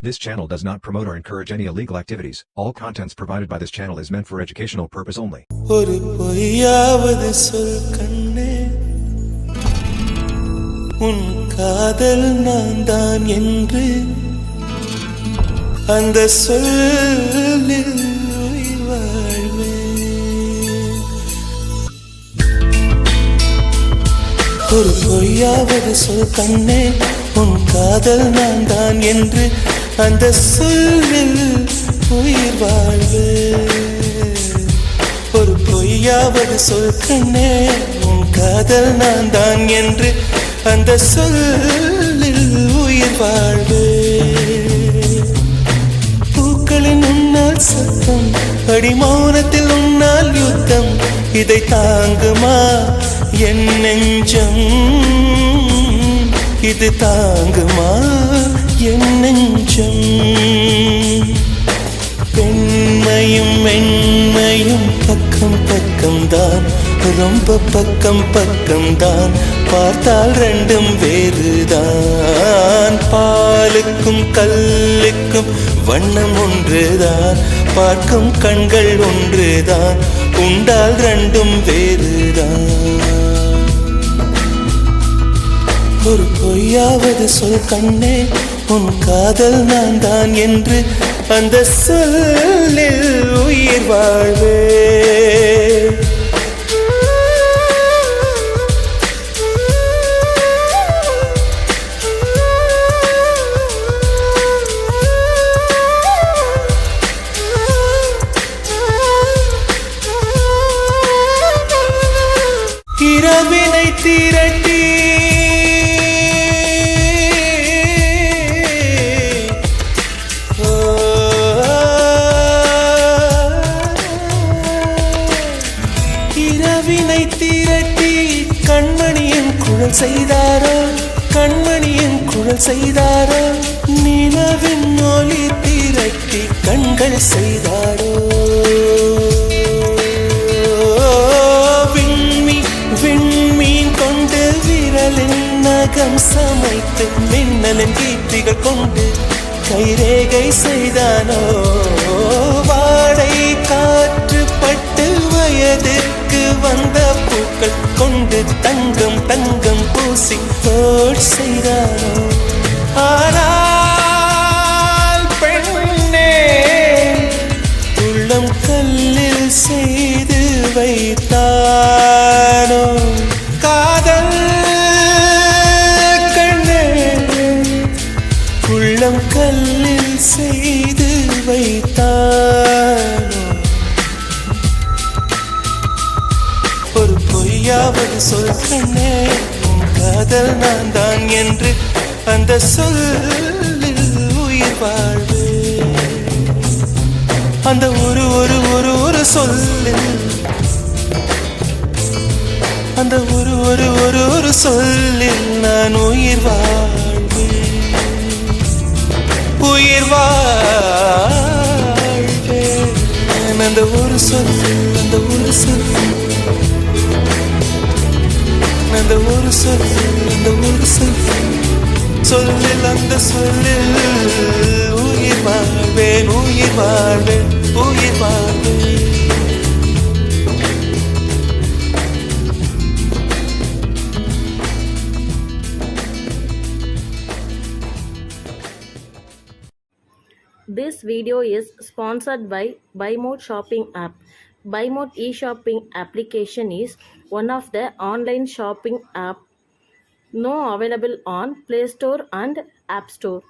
This channel does not promote or encourage any illegal activities. All contents provided by this channel is meant for educational purpose only. ஒரு பொய்யாவது சொல் கண்ணே, உன் காதல் நான் தான் என்று அந்த சொல்லில் உயிர் வாழ்வேன். ஒரு பொய்யாவது சொல் கண்ணே, உன் காதல் நான் தான் என்று அந்த சொல்லில் உயிர் வாழ்வேன். ஒரு பொய்யாவது சொல் கண்ணே, உன் காதல் நான் தான் என்று அந்த சொல்லில் உயிர் வாழ்வேன். பூக்களின் உன்னால் சத்தம், அடிமௌனத்தில் உன்னால் யுத்தம், இதை தாங்குமா என் நெஞ்சம், இது தாங்குமா என் நெஞ்சம். பெண்மையும் மென்மையும் பக்கம் பக்கம்தான், ரொம்ப பக்கம் பக்கம்தான், பார்த்தால் ரெண்டும் வேறுதான். பாலுக்கும் கல்லுக்கும் வண்ணம் ஒன்றுதான், பார்க்கும் கண்கள் ஒன்றுதான், உண்டால் ரெண்டும் வேறுதான். ஒரு பொய்யாவது சொல் கண்ணே, உன் காதல் நான் தான் என்று அந்த சொல்லில் உயிர் வாழ்வே. இரவினை திரட்டி இரவினை திரட்டி கண்மணியின் குழல் செய்தாரோ, கண்மணியின் குழல் செய்தாரோ, நிலவின் ஒளி திரட்டி கண்கள் செய்தாரோ. விண்மீன் கொண்டு விரலின் நகம் சமைத்து மின்னலின் கீர்த்திகள் கொண்டு கைரேகை செய்தானோ. வாடை காற்று பட்டு வயதிற்கு வந்த பூக்கள் கொண்டு தங்கம் தங்கம் பூசி தோல் செய்தானோ. ஆனால் பெண்ணே, உள்ளம் கல்லில் செய்து வைத்தானோ காதல் கண்ணே, உள்ளம் கல்லில் செய்து வைத்தானோ. ஒரு பொய்யாவது சொல் கண்ணே, உன் காதல் நான் தான் என்று அந்த சொல்லில் உயிர் வாழ்வே. அந்த ஒரு ஒரு ஒரு ஒரு சொல்லில், அந்த ஒரு ஒரு ஒரு ஒரு சொல்லில் நான் உயிர் வாழ்வேன், உயிர் வாழ்வேன். அந்த ஒரு சொல், அந்த ஒரு சொல், அந்த ஒரு சொல், அந்த ஒரு சொல், சொல்லில் அந்த சொல்லில் உயிர் வாழ்வேன், உயிர் வாழ்வேன், உயிர் வாழ்வேன். This video is sponsored by BuyMode shopping app. BuyMode e-shopping application is one of the online shopping app now available on Play Store and App Store.